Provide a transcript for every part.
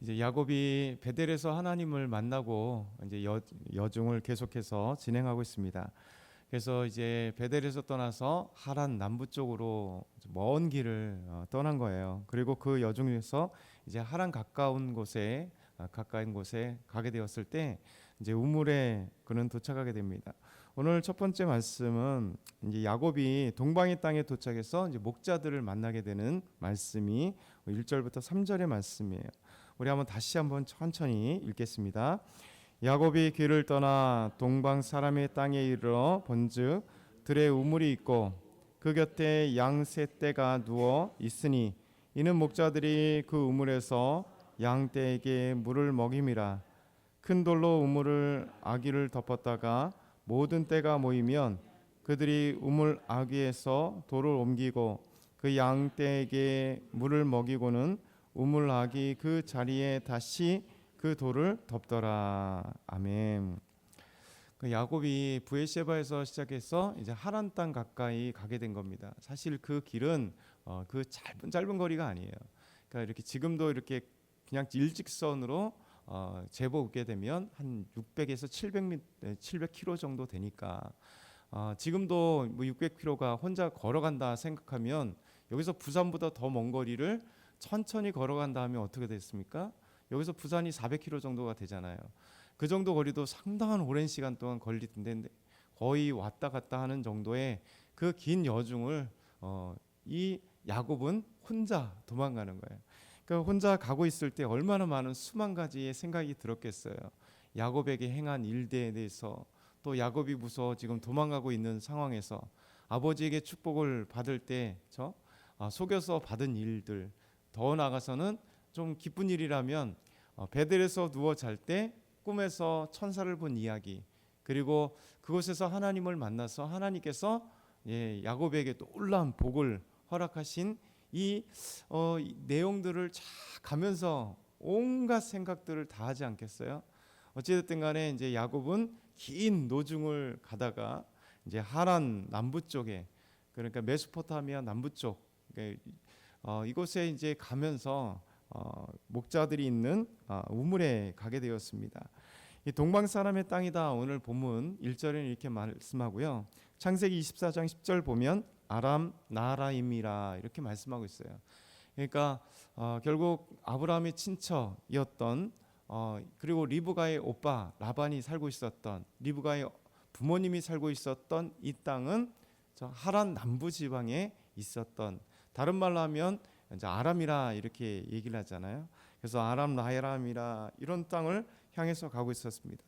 이제 야곱이 베델에서 하나님을 만나고 이제 여중을 계속해서 진행하고 있습니다. 그래서 이제 베델에서 떠나서 하란 남부 쪽으로 먼 길을 떠난 거예요. 그리고 그 여중에서 이제 하란 가까운 곳에 가게 되었을 때 이제 우물에 그는 도착하게 됩니다. 오늘 첫 번째 말씀은 이제 야곱이 동방의 땅에 도착해서 이제 목자들을 만나게 되는 말씀이 1절부터 3절의 말씀이에요. 우리 다시 한번 천천히 읽겠습니다. 야곱이 길을 떠나 동방 사람의 땅에 이르러 본즉 들에 우물이 있고 그 곁에 양 세 떼가 누워 있으니 이는 목자들이 그 우물에서 양 떼에게 물을 먹임이라. 큰 돌로 우물을 아귀를 덮었다가 모든 떼가 모이면 그들이 우물 아귀에서 돌을 옮기고 그 양 떼에게 물을 먹이고는 우물 아귀 그 자리에 다시 그 돌을 덮더라. 아멘. 그 야곱이 브에셰바에서 시작해서 이제 하란 땅 가까이 가게 된 겁니다. 사실 그 길은 그 짧은 거리가 아니에요. 그러니까 이렇게 지금도 이렇게 그냥 일직선으로 재보게 되면 한 600에서 700km 정도 되니까 지금도 뭐 600km가 혼자 걸어간다 생각하면 여기서 부산보다 더 먼 거리를 천천히 걸어간다 하면 어떻게 됐습니까? 여기서 부산이 400km 정도가 되잖아요. 그 정도 거리도 상당한 오랜 시간 동안 걸릴 텐데 거의 왔다 갔다 하는 정도의 그 긴 여중을 이 야곱은 혼자 도망가는 거예요. 그러니까 혼자 가고 있을 때 얼마나 많은 수만 가지의 생각이 들었겠어요. 야곱에게 행한 일들에 대해서, 또 야곱이 무서워 지금 도망가고 있는 상황에서 아버지에게 축복을 받을 때 속여서 받은 일들, 더 나아가서는 좀 기쁜 일이라면 베델에서 누워 잘 때 꿈에서 천사를 본 이야기, 그리고 그곳에서 하나님을 만나서 하나님께서 야곱에게 놀라운 복을 허락하신 이 내용들을 쫙 가면서 온갖 생각들을 다 하지 않겠어요? 어찌됐든 간에 이제 야곱은 긴 노중을 가다가 이제 하란 남부 쪽에, 그러니까 메소포타미아 남부 쪽, 이곳에 이제 가면서 목자들이 있는 우물에 가게 되었습니다. 이 동방 사람의 땅이다. 오늘 본문 1절에는 이렇게 말씀하고요. 창세기 24장 10절 보면 아람 나하라임이라 이렇게 말씀하고 있어요. 그러니까 결국 아브라함의 친척이었던 그리고 리브가의 오빠 라반이 살고 있었던, 리브가의 부모님이 살고 있었던 이 땅은 하란 남부 지방에 있었던, 다른 말로 하면 이제 아람이라 이렇게 얘기를 하잖아요. 그래서 아람 나헤람이라 이런 땅을 향해서 가고 있었습니다.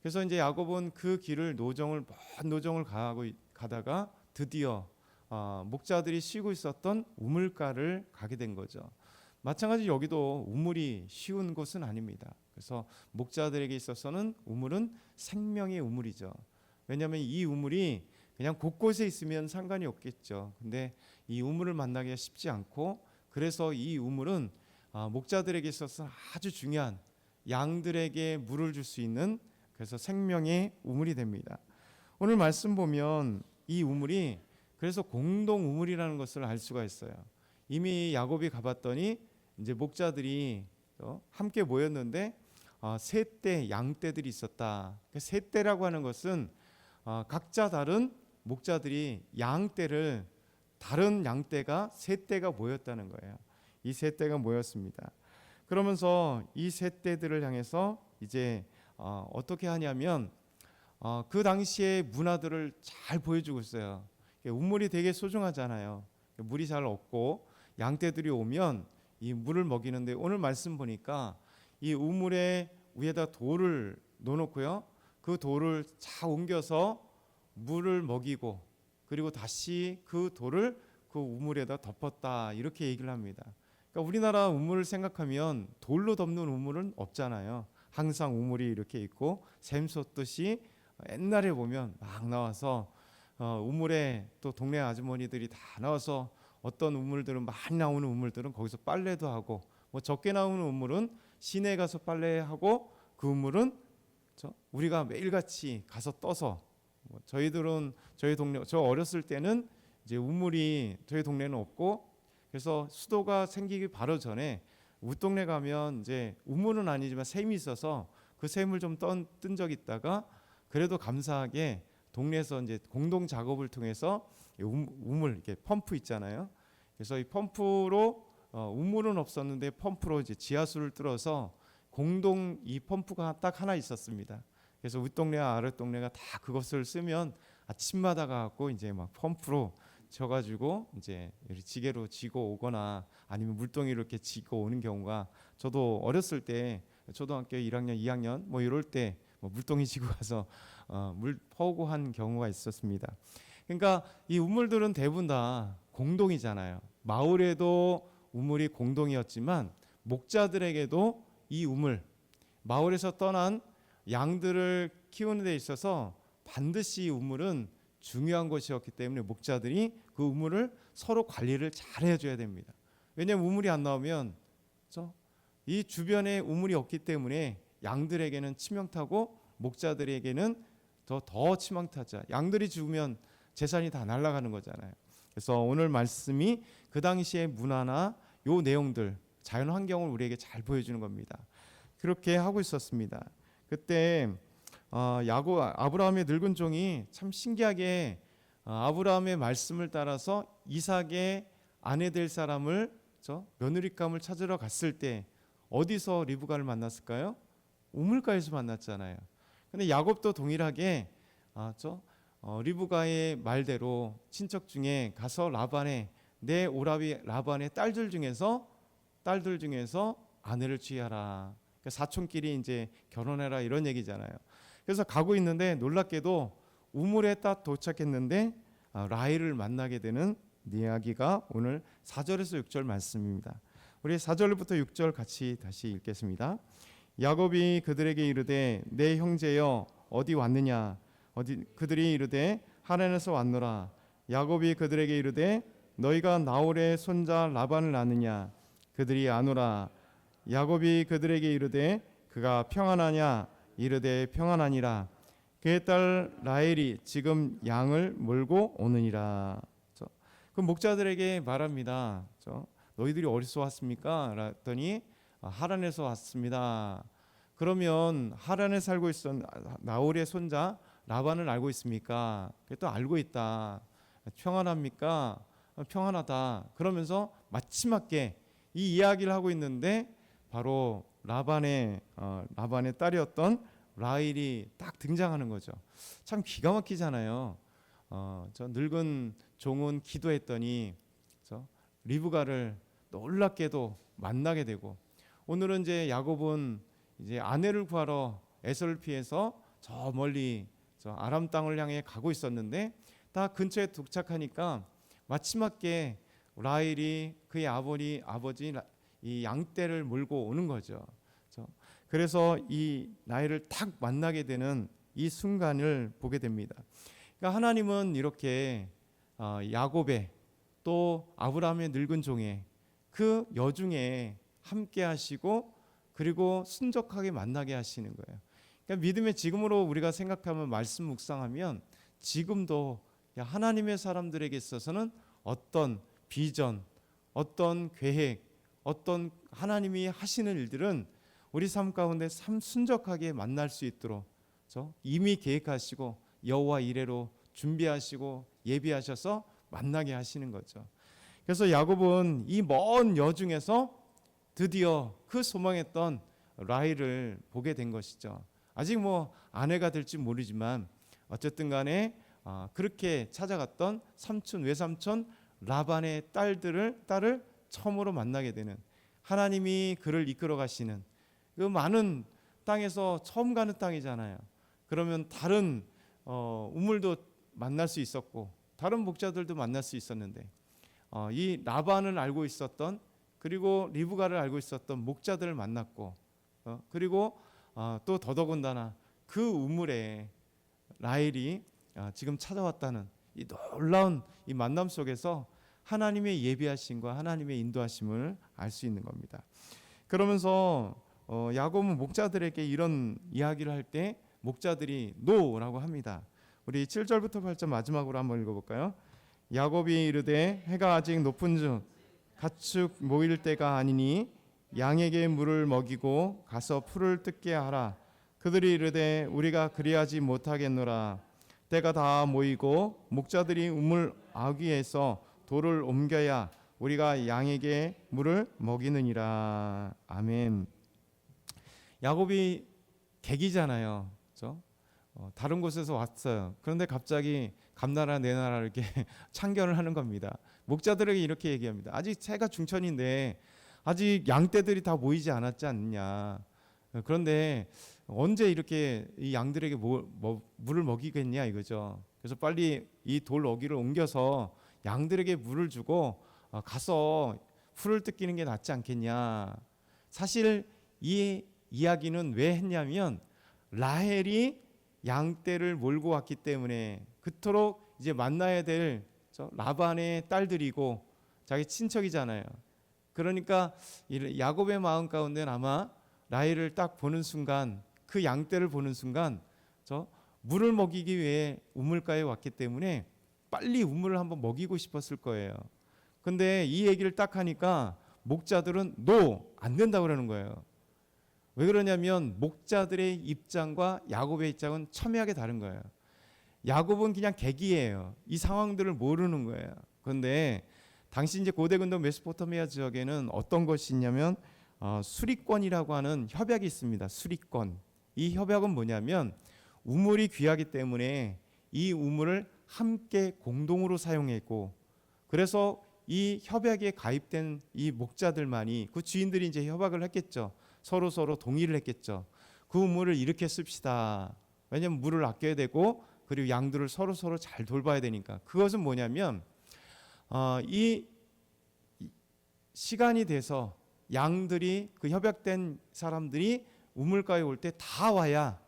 그래서 이제 야곱은 그 길을 먼 노정을 가다가 드디어 목자들이 쉬고 있었던 우물가를 가게 된 거죠. 마찬가지 여기도 우물이 쉬운 곳은 아닙니다. 그래서 목자들에게 있어서는 우물은 생명의 우물이죠. 왜냐하면 이 우물이 그냥 곳곳에 있으면 상관이 없겠죠. 근데 이 우물을 만나기가 쉽지 않고, 그래서 이 우물은 목자들에게 있어서 아주 중요한, 양들에게 물을 줄 수 있는, 그래서 생명의 우물이 됩니다. 오늘 말씀 보면 이 우물이 그래서 공동 우물이라는 것을 알 수가 있어요. 이미 야곱이 가봤더니 이제 목자들이 함께 모였는데 세 떼 양떼들이 있었다. 세 떼라고 하는 것은 각자 다른 목자들이 양떼를, 다른 양떼가 세 떼가 모였다는 거예요. 이 세 떼가 모였습니다. 그러면서 이 세 떼들을 향해서 이제 어떻게 하냐면 그 당시의 문화들을 잘 보여주고 있어요. 우물이 되게 소중하잖아요. 물이 잘 없고 양떼들이 오면 이 물을 먹이는데, 오늘 말씀 보니까 이 우물의 위에다 돌을 놓아놓고요, 그 돌을 잘 옮겨서 물을 먹이고, 그리고 다시 그 돌을 그 우물에다 덮었다, 이렇게 얘기를 합니다. 그러니까 우리나라 우물을 생각하면 돌로 덮는 우물은 없잖아요. 항상 우물이 이렇게 있고 샘솟듯이 옛날에 보면 막 나와서 우물에 또 동네 아주머니들이 다 나와서, 어떤 우물들은 많이 나오는 우물들은 거기서 빨래도 하고, 뭐 적게 나오는 우물은 시내 가서 빨래하고, 그 우물은 우리가 매일같이 가서 떠서, 저희들은 저희 동네, 저 어렸을 때는 이제 우물이 저희 동네는 없고, 그래서 수도가 생기기 바로 전에 웃동네 가면 이제 우물은 아니지만 샘이 있어서 그 샘을 좀 뜬 적이 있다가 그래도 감사하게 동네에서 이제 공동 작업을 통해서 우물 이렇게 펌프 있잖아요. 그래서 이 펌프로 우물은 없었는데 펌프로 이제 지하수를 뚫어서 공동 이 펌프가 딱 하나 있었습니다. 그래서 윗동네와 아랫동네가 다 그것을 쓰면 아침마다 가고 이제 막 펌프로 져가지고 이제 지게로 지고 오거나 아니면 물동이로 이렇게 지고 오는 경우가 저도 어렸을 때 초등학교 1학년, 2학년 뭐 이럴 때 뭐 물동이 지고 가서 물 퍼오고 한 경우가 있었습니다. 그러니까 이 우물들은 대부분 다 공동이잖아요. 마을에도 우물이 공동이었지만 목자들에게도 이 우물, 마을에서 떠난 양들을 키우는 데 있어서 반드시 이 우물은 중요한 것이었기 때문에 목자들이 그 우물을 서로 관리를 잘 해줘야 됩니다. 왜냐하면 우물이 안 나오면 이 주변에 우물이 없기 때문에 양들에게는 치명타고 목자들에게는 더 치명타자. 양들이 죽으면 재산이 다 날아가는 거잖아요. 그래서 오늘 말씀이 그 당시의 문화나 요 내용들, 자연 환경을 우리에게 잘 보여주는 겁니다. 그렇게 하고 있었습니다. 그때 아브라함의 늙은 종이 참 신기하게 아브라함의 말씀을 따라서 이삭의 아내 될 사람을 며느리감을 찾으러 갔을 때 어디서 리브가를 만났을까요? 우물가에서 만났잖아요. 근데 야곱도 동일하게 리브가의 말대로 친척 중에 가서 라반의 내 오라비 라반의 딸들 중에서 아내를 취하라. 그러니까 사촌끼리 이제 결혼해라 이런 얘기잖아요. 그래서 가고 있는데 놀랍게도 우물에 딱 도착했는데 라헬을 만나게 되는 이야기가 오늘 4절에서 6절 말씀입니다. 우리 4절부터 6절 같이 다시 읽겠습니다. 야곱이 그들에게 이르되 내 형제여 어디 왔느냐 그들이 이르되 하란에서 왔노라. 야곱이 그들에게 이르되 너희가 나홀의 손자 라반을 아느냐 그들이 아노라. 야곱이 그들에게 이르되 그가 평안하냐 이르되 평안하니라. 그의 딸 라헬이 지금 양을 몰고 오느니라. 그 목자들에게 말합니다. 너희들이 어디서 왔습니까? 그랬더니 하란에서 왔습니다. 그러면 하란에 살고 있던 나홀의 손자 라반을 알고 있습니까? 또 알고 있다. 평안합니까? 평안하다. 그러면서 마지막에 이 이야기를 하고 있는데 바로 라반의 딸이었던 라헬이 딱 등장하는 거죠. 참 기가 막히잖아요. 저 늙은 종은 기도했더니 리브가를 놀랍게도 만나게 되고 오늘은 이제 야곱은 이제 아내를 구하러 에서를 피해서 저 멀리 저 아람 땅을 향해 가고 있었는데 다 근처에 도착하니까 마지막에 라헬이 그의 아버지 이 양떼를 몰고 오는 거죠. 그래서 이 라헬을 딱 만나게 되는 이 순간을 보게 됩니다. 그러니까 하나님은 이렇게 야곱의 또 아브라함의 늙은 종의 그 여중에 함께 하시고 그리고 순적하게 만나게 하시는 거예요. 그러니까 믿음의 지금으로 우리가 생각하면 말씀 묵상하면 지금도 하나님의 사람들에게 있어서는 어떤 비전, 어떤 계획, 어떤 하나님이 하시는 일들은 우리 삶 가운데 참 순적하게 만날 수 있도록 이미 계획하시고 여호와 이레로 준비하시고 예비하셔서 만나게 하시는 거죠. 그래서 야곱은 이 먼 여중에서 드디어 그 소망했던 라헬을 보게 된 것이죠. 아직 뭐 아내가 될지 모르지만 어쨌든 간에 그렇게 찾아갔던 삼촌 외삼촌 라반의 딸을 처음으로 만나게 되는 하나님이 그를 이끌어 가시는 그 많은 땅에서 처음 가는 땅이잖아요. 그러면 다른 우물도 만날 수 있었고 다른 목자들도 만날 수 있었는데 이 라반을 알고 있었던 그리고 리브가를 알고 있었던 목자들을 만났고 그리고 또 더더군다나 그 우물에 라헬이 지금 찾아왔다는 이 놀라운 이 만남 속에서 하나님의 예비하심과 하나님의 인도하심을 알 수 있는 겁니다. 그러면서 야곱은 목자들에게 이런 이야기를 할 때 목자들이 노라고 합니다. 우리 7절부터 8절 마지막으로 한번 읽어볼까요? 야곱이 이르되 해가 아직 높은즉 가축 모일 때가 아니니 양에게 물을 먹이고 가서 풀을 뜯게 하라. 그들이 이르되 우리가 그리하지 못하겠노라. 때가 다 모이고 목자들이 우물 아귀에서 돌을 옮겨야 우리가 양에게 물을 먹이느니라. 아멘. 야곱이 객이잖아요. 그렇죠? 다른 곳에서 왔어요. 그런데 갑자기 감나라 내나라 이렇게 참견을 하는 겁니다. 목자들에게 이렇게 얘기합니다. 아직 새가 중천인데 아직 양떼들이 다 모이지 않았지 않느냐. 그런데 언제 이렇게 이 양들에게 물을 먹이겠냐 이거죠. 그래서 빨리 이 돌 어귀를 옮겨서 양들에게 물을 주고 가서 풀을 뜯기는 게 낫지 않겠냐. 사실 이 이야기는 왜 했냐면 라헬이 양떼를 몰고 왔기 때문에 그토록 이제 만나야 될 라반의 딸들이고 자기 친척이잖아요. 그러니까 야곱의 마음 가운데는 아마 라헬을 딱 보는 순간, 그 양떼를 보는 순간 물을 먹이기 위해 우물가에 왔기 때문에 빨리 우물을 한번 먹이고 싶었을 거예요. 근데 이 얘기를 딱 하니까 목자들은 안 된다고 그러는 거예요. 왜 그러냐면 목자들의 입장과 야곱의 입장은 첨예하게 다른 거예요. 야곱은 그냥 객이에요. 이 상황들을 모르는 거예요. 그런데 당시 이제 고대 근동 메소포타미아 지역에는 어떤 것이 있냐면 수리권이라고 하는 협약이 있습니다. 수리권. 이 협약은 뭐냐면 우물이 귀하기 때문에 이 우물을 함께 공동으로 사용했고, 그래서 이 협약에 가입된 이 목자들만이, 그 주인들이 이제 협약을 했겠죠. 서로 동의를 했겠죠. 그 우물을 이렇게 씁시다. 왜냐하면 물을 아껴야 되고 그리고 양들을 서로 잘 돌봐야 되니까. 그것은 뭐냐면 이 시간이 돼서 양들이, 그 협약된 사람들이 우물가에 올 때 다 와야.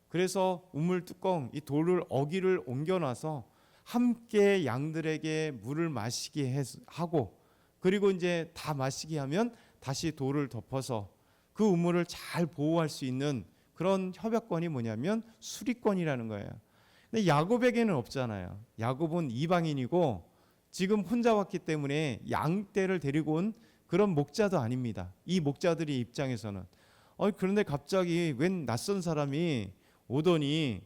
그래서 우물 뚜껑, 이 돌을 어귀를 옮겨놔서 함께 양들에게 물을 마시게 하고, 그리고 이제 다 마시게 하면 다시 돌을 덮어서 그 우물을 잘 보호할 수 있는 그런 협약권이 뭐냐면 수리권이라는 거예요. 근데 야곱에게는 없잖아요. 야곱은 이방인이고 지금 혼자 왔기 때문에 양떼를 데리고 온 그런 목자도 아닙니다. 이 목자들의 입장에서는 그런데 갑자기 웬 낯선 사람이 오더니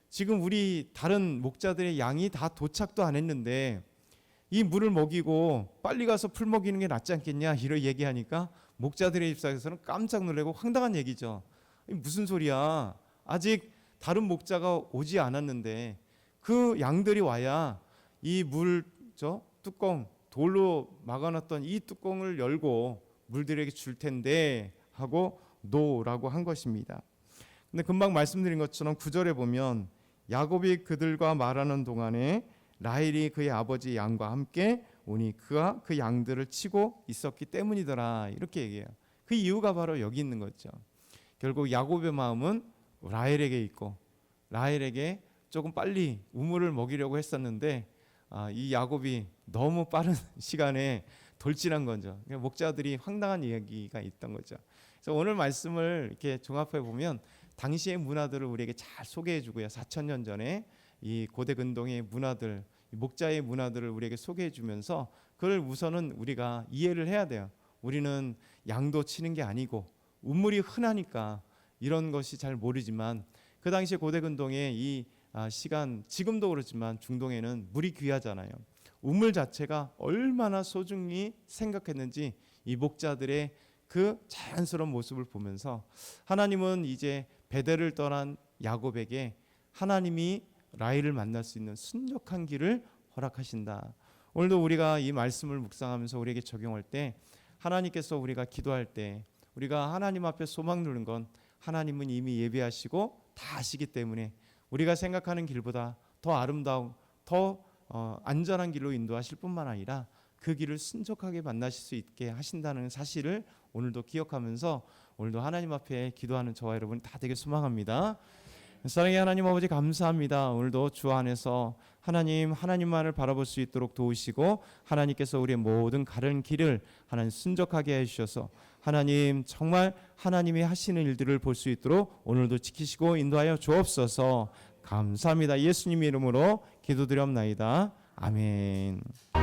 지금 우리 다른 목자들의 양이 다 도착도 안 했는데 이 물을 먹이고 빨리 가서 풀 먹이는 게 낫지 않겠냐 이런 얘기하니까 목자들의 입장에서는 깜짝 놀라고 황당한 얘기죠. 무슨 소리야. 아직 다른 목자가 오지 않았는데 그 양들이 와야 이 물 뚜껑, 돌로 막아놨던 이 뚜껑을 열고 물들에게 줄 텐데 하고 노라고 한 것입니다. 근데 금방 말씀드린 것처럼 9절에 보면 야곱이 그들과 말하는 동안에 라헬이 그의 아버지 양과 함께 오니 그가 그 양들을 치고 있었기 때문이더라, 이렇게 얘기해요. 그 이유가 바로 여기 있는 거죠. 결국 야곱의 마음은 라헬에게 있고 라헬에게 조금 빨리 우물을 먹이려고 했었는데 이 야곱이 너무 빠른 시간에 돌진한 거죠. 목자들이 황당한 이야기가 있던 거죠. 그래서 오늘 말씀을 이렇게 종합해 보면 당시의 문화들을 우리에게 잘 소개해 주고요. 4,000년 전에 이 고대 근동의 문화들, 목자의 문화들을 우리에게 소개해 주면서 그걸 우선은 우리가 이해를 해야 돼요. 우리는 양도 치는 게 아니고 우물이 흔하니까 이런 것이 잘 모르지만 그 당시 고대 근동의 이 시간, 지금도 그렇지만 중동에는 물이 귀하잖아요. 우물 자체가 얼마나 소중히 생각했는지 이 목자들의 그 자연스러운 모습을 보면서 하나님은 이제 베델을 떠난 야곱에게 하나님이 라헬을 만날 수 있는 순적한 길을 허락하신다. 오늘도 우리가 이 말씀을 묵상하면서 우리에게 적용할 때 하나님께서 우리가 기도할 때 우리가 하나님 앞에 소망 누는 건 하나님은 이미 예비하시고 다 아시기 때문에 우리가 생각하는 길보다 더 아름다운, 더 안전한 길로 인도하실 뿐만 아니라 그 길을 순적하게 만나실 수 있게 하신다는 사실을 오늘도 기억하면서 오늘도 하나님 앞에 기도하는 저와 여러분 다 되게 소망합니다. 사랑의 하나님 아버지 감사합니다. 오늘도 주 안에서 하나님만을 바라볼 수 있도록 도우시고 하나님께서 우리의 모든 가는 길을 하나님 순적하게 해주셔서 하나님 정말 하나님이 하시는 일들을 볼 수 있도록 오늘도 지키시고 인도하여 주옵소서. 감사합니다. 예수님 이름으로 기도드렸나이다. 아멘.